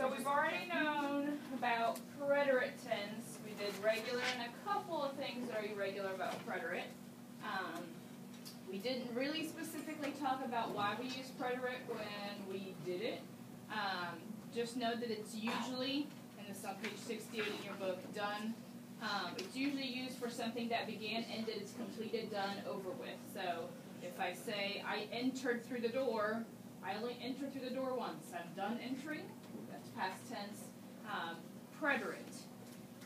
So we've already known about preterite tense. We did regular and a couple of things that are irregular about preterite. We didn't really specifically talk about why we use preterite when we did it. Just know that it's usually, and this is on page 68 in your book, done. It's usually used for something that began, ended, it's completed, done, over with. So if I say, I entered through the door, I only entered through the door once. I'm done entering. That's past tense. Preterite.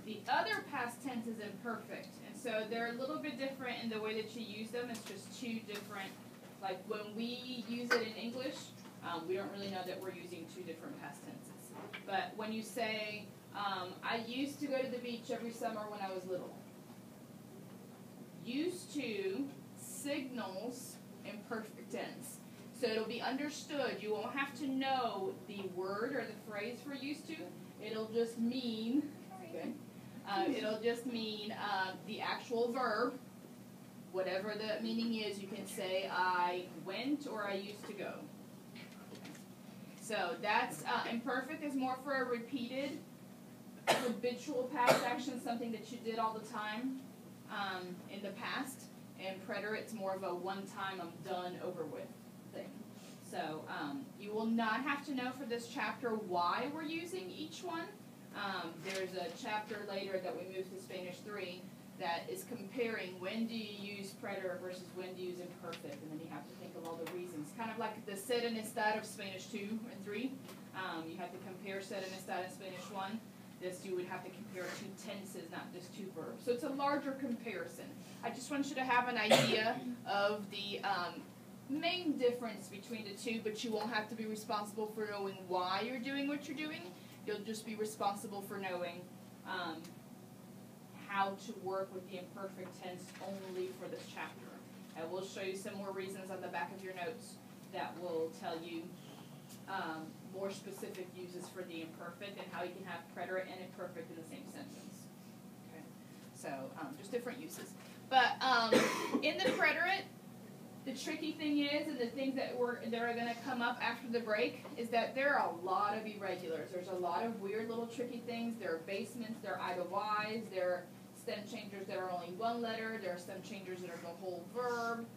The other past tense is imperfect. And so they're a little bit different in the way that you use them. It's just two different, like when we use it in English, we don't really know that we're using two different past tenses. But when you say, I used to go to the beach every summer when I was little. Used to signals imperfect tense. So it'll be understood. You won't have to know the word or the phrase for used to. It'll just mean, okay, the actual verb, whatever the meaning is. You can say I went or I used to go. So that's imperfect is more for a repeated, habitual past action, something that you did all the time in the past. And preterite's more of a one-time, I'm done, over with thing. So you will not have to know for this chapter why we're using each one. There's a chapter later that we move to Spanish 3 that is comparing when do you use preterite versus when do you use imperfect, and then you have to think of all the reasons. Kind of like the ser and estar of Spanish 2 and 3. You have to compare ser and estar in Spanish 1. This you would have to compare two tenses, not just two verbs. So it's a larger comparison. I just want you to have an idea of the main difference between the two, but you won't have to be responsible for knowing why you're doing what you're doing. You'll just be responsible for knowing how to work with the imperfect tense only for this chapter. I will show you some more reasons on the back of your notes that will tell you more specific uses for the imperfect and how you can have preterite and imperfect in the same sentence. Okay, so just different uses. But in the preterite, the tricky thing is, and the things that are going to come up after the break, is that there are a lot of irregulars. There's a lot of weird little tricky things. There are basements, there are I-to-Ys, there are stem changers that are only one letter, there are stem changers that are the whole verb.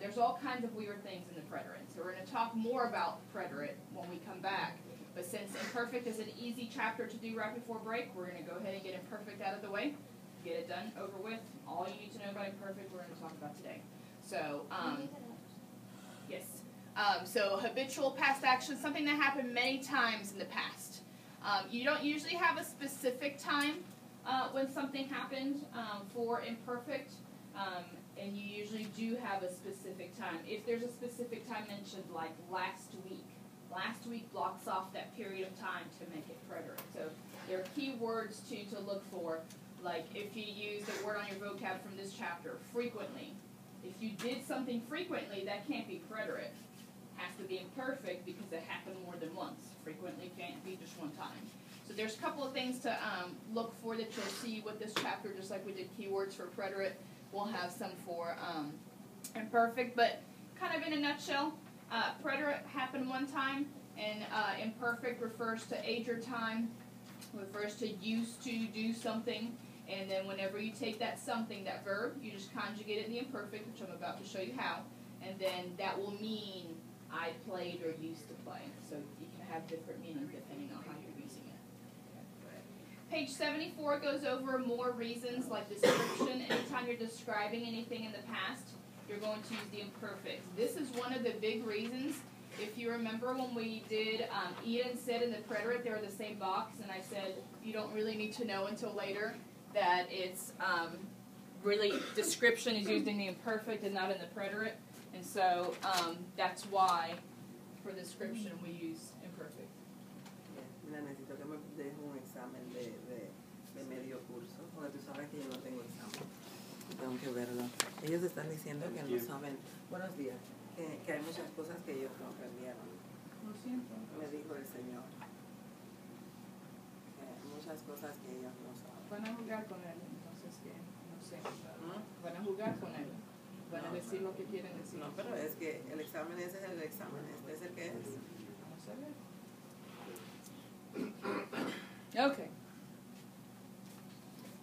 There's all kinds of weird things in the preterite. So we're going to talk more about preterite when we come back. But since imperfect is an easy chapter to do right before break, we're going to go ahead and get imperfect out of the way. Get it done, over with. All you need to know about imperfect we're going to talk about today. So, yes. So habitual past action, something that happened many times in the past. You don't usually have a specific time when something happened for imperfect. And you usually do have a specific time. If there's a specific time mentioned, like last week blocks off that period of time to make it preterite. So there are key words to look for, like if you use the word on your vocab from this chapter, frequently. If you did something frequently, that can't be preterite. It has to be imperfect because it happened more than once. Frequently can't be just one time. So there's a couple of things to look for that you'll see with this chapter, just like we did keywords for preterite. We'll have some for imperfect, but kind of in a nutshell, preterite happened one time, and imperfect refers to age or time, refers to used to do something, and then whenever you take that something, that verb, you just conjugate it in the imperfect, which I'm about to show you how, and then that will mean I played or used to play. So you can have different meanings depending on how you're using it. Page 74 goes over more reasons like description. Anytime you're describing anything in the past, you're going to use the imperfect. This is one of the big reasons. If you remember when we did eat and sit in the preterite, they were the same box, and I said you don't really need to know until later that it's really description is used in the imperfect and not in the preterite. And so that's why for description we use imperfect. Mira, necesito que me dejes un examen de medio curso, porque tú sabes que yo no tengo examen. Tengo que verlo. Ellos están diciendo que no saben, buenos días, que hay muchas cosas que ellos no aprendieron. Lo siento. Me dijo el Señor. Muchas cosas que ellos no saben. Van a jugar con él, entonces que no sé. Van a jugar con él. Van a decir lo que quieren decir. No, pero es que el examen ese es el examen, este es el que es. Vamos a ver. Okay.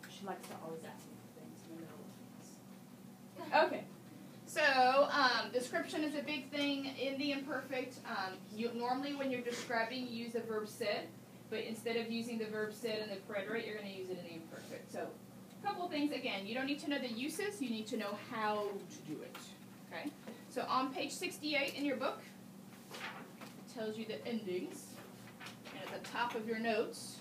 She likes to always ask me for things in the middle of things. Okay. So, description is a big thing in the imperfect. Normally when you're describing, you use the verb said, but instead of using the verb said in the preterite, you're going to use it in the imperfect. So, a couple things. Again, you don't need to know the uses, you need to know how to do it. Okay? So, on page 68 in your book, it tells you the endings. And at the top of your notes,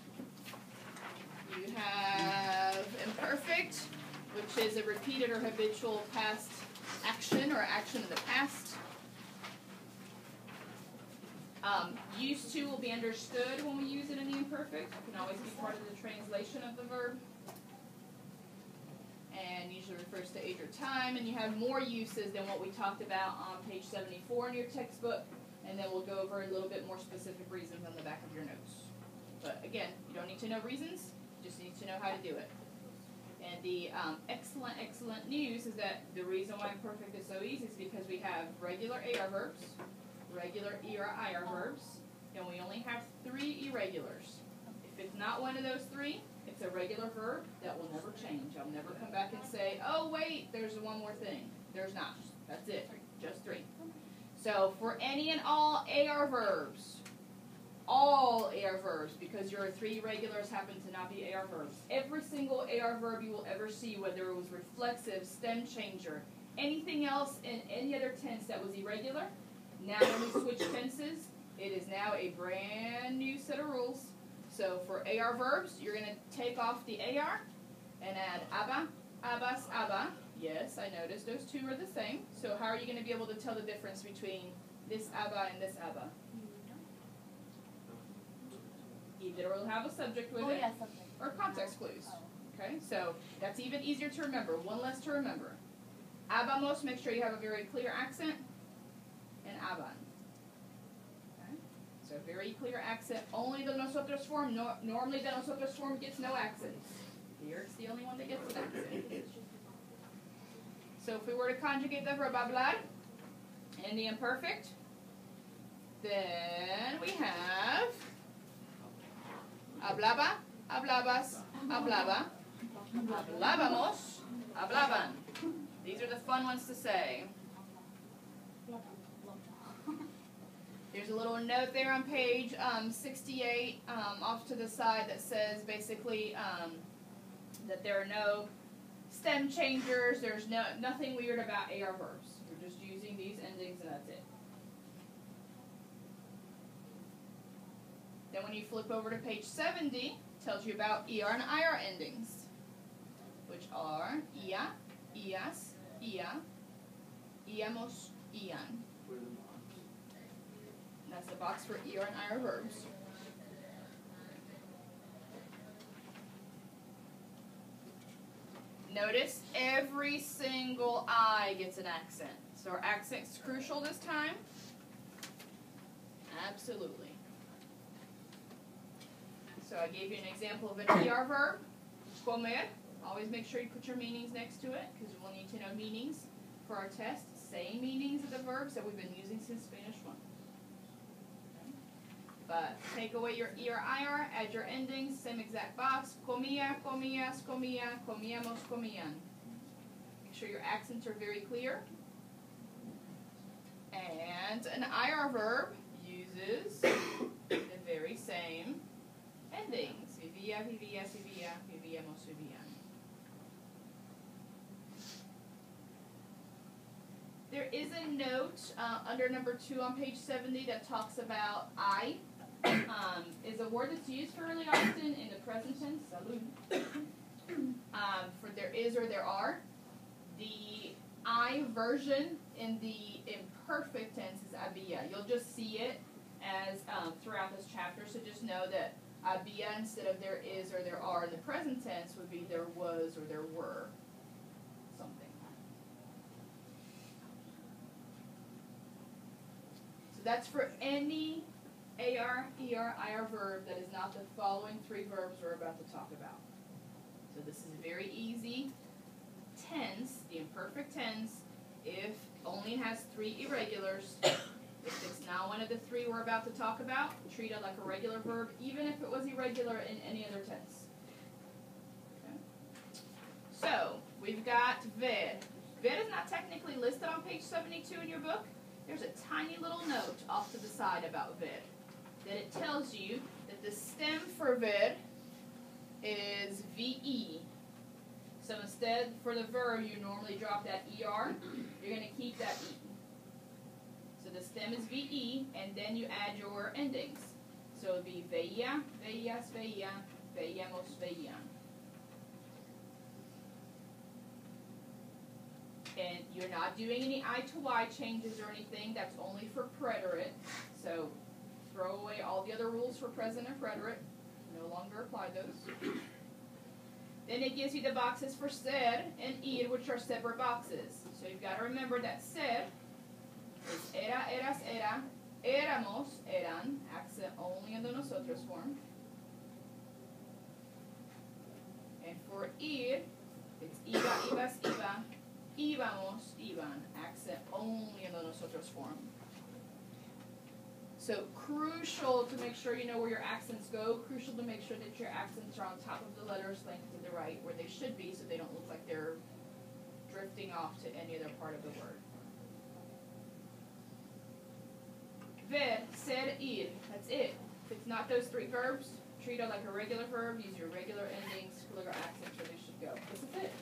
you have imperfect, which is a repeated or habitual past action or action in the past. Used to will be understood when we use it in the imperfect. It can always be part of the translation of the verb. And usually refers to age or time. And you have more uses than what we talked about on page 74 in your textbook. And then we'll go over a little bit more specific reasons on the back of your notes. But again, you don't need to know reasons. You just need to know how to do it. And the excellent news is that the reason why imperfect is so easy is because we have regular AR verbs, regular ER/IR verbs, and we only have 3 irregulars. If it's not one of those 3, it's a regular verb that will never change. I'll never come back and say, oh wait, there's one more thing. There's not. That's it. Just 3. So for any and all AR verbs, all AR verbs, because your 3 irregulars happen to not be AR verbs. Every single AR verb you will ever see, whether it was reflexive, stem changer, anything else in any other tense that was irregular, now when we switch tenses, it is now a brand new set of rules. So for AR verbs, you're going to take off the AR and add aba, abas, aba. Yes, I noticed those 2 are the same. So how are you going to be able to tell the difference between this aba and this aba? Either it will have a subject with it, or context clues. Okay, so that's even easier to remember. One less to remember. Abamos, make sure you have a very clear accent, and aban. Okay, so very clear accent. Only the nosotros form. Normally the nosotros form gets no accent. Here it's the only one that gets an accent. So if we were to conjugate the verb hablar in the imperfect, then we have hablaba, hablabas, hablaba, hablábamos, hablaban. These are the fun ones to say. There's a little note there on page 68 off to the side that says basically that there are no stem changers, there's nothing weird about AR verbs. We're just using these endings and that's it. Then when you flip over to page 70, it tells you about ER and IR endings, which are ia, ias, ia, iamos, ian. And that's the box for ER and IR verbs. Notice every single I gets an accent. So our accent's crucial this time? Absolutely. So I gave you an example of an ER verb, comer. Always make sure you put your meanings next to it, because we'll need to know meanings for our test. Same meanings of the verbs that we've been using since Spanish 1. Okay. But take away your ER, IR, add your endings, same exact box. Comía, comías, comía, comíamos, comían. Make sure your accents are very clear. And an IR verb uses the very same endings. Vivía, vivías, vivía, vivíamos, vivían. There is a note under number 2 on page 70 that talks about I. Is a word that's used fairly often in the present tense. Salud. For there is or there are. The I version in the imperfect tense is había. You'll just see it as throughout this chapter, so just know that había instead of there is or there are in the present tense would be there was or there were something. So that's for any AR, ER, IR verb that is not the following 3 verbs we're about to talk about. So this is a very easy tense, the imperfect tense, if only has 3 irregulars, If it's not one of the three we're about to talk about, treat it like a regular verb, even if it was irregular in any other tense. Okay. So, we've got vid. Vid is not technically listed on page 72 in your book. There's a tiny little note off to the side about vid. That it tells you that the stem for vid is VE. So instead, for the verb, you normally drop that ER. You're going to keep that E. So the stem is VE, and then you add your endings. So it would be veía, veías, veía, veíamos, veían. And you're not doing any I to Y changes or anything. That's only for preterite. So throw away all the other rules for present and preterite. No longer apply those. Then it gives you the boxes for ser and ir, which are separate boxes. So you've got to remember that ser is era, eras, era, éramos, eran, accent only in the nosotros form. And for ir, it's iba, ibas, iba, íbamos, iban, accent only in the nosotros form. So crucial to make sure you know where your accents go, crucial to make sure that your accents are on top of the letters slanted to the right where they should be so they don't look like they're drifting off to any other part of the word. Ver, ser, ir, that's it. If it's not those three verbs, treat it like a regular verb, use your regular endings, regular accents where they should go. This is it.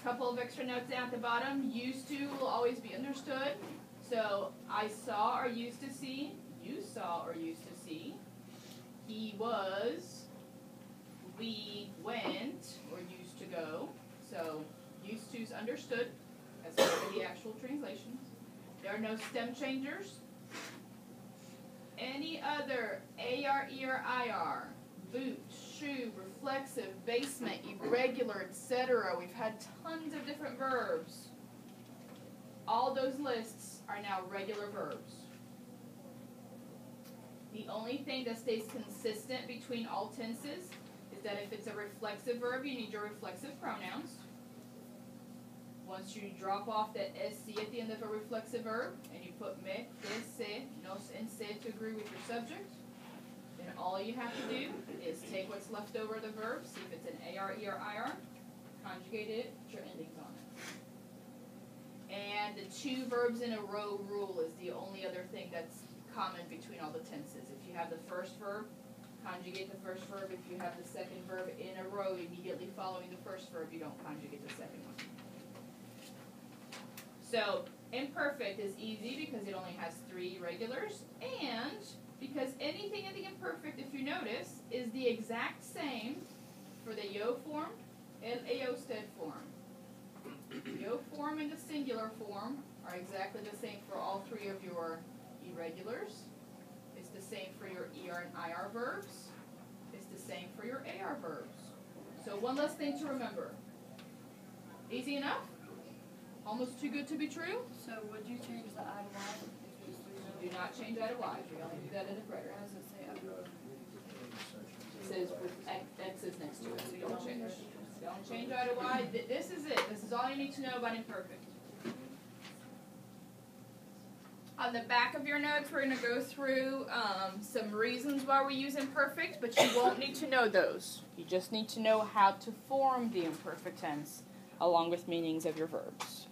Couple of extra notes down at the bottom. Used to will always be understood. So I saw or used to see. You saw or used to see. He was. We went or used to go. So used to's understood as part of the actual translations. There are no stem changers. Any other AR, ER, IR, boot, shoe, reflexive, basement, irregular, etc. We've had tons of different verbs. All those lists are now regular verbs. The only thing that stays consistent between all tenses is that if it's a reflexive verb, you need your reflexive pronouns. Once you drop off that SC at the end of a reflexive verb, and you put me, te, se, nos, and se to agree with your subject, then all you have to do is take what's left over of the verb, see if it's an AR, ER, IR, conjugate it, put your endings on it. And the two verbs in a row rule is the only other thing that's common between all the tenses. If you have the first verb, conjugate the first verb. If you have the second verb in a row immediately following the first verb, you don't conjugate the second one. So imperfect is easy because it only has three regulars, and because anything in the imperfect, if you notice, is the exact same for the yo form and aosted form. Yo form and the singular form are exactly the same for all three of your irregulars. It's the same for your ER and IR verbs. It's the same for your AR verbs. So one less thing to remember. Easy enough? Almost too good to be true? So would you change the I to Y if it was 3 verbs? Do not change I to Y. We only do that in a How preterite. does it say under? It says with X's next to it, so you don't change. Don't change I to Y. This is it. This is all you need to know about imperfect. On the back of your notes, we're going to go through some reasons why we use imperfect, but you won't need to know those. You just need to know how to form the imperfect tense along with meanings of your verbs.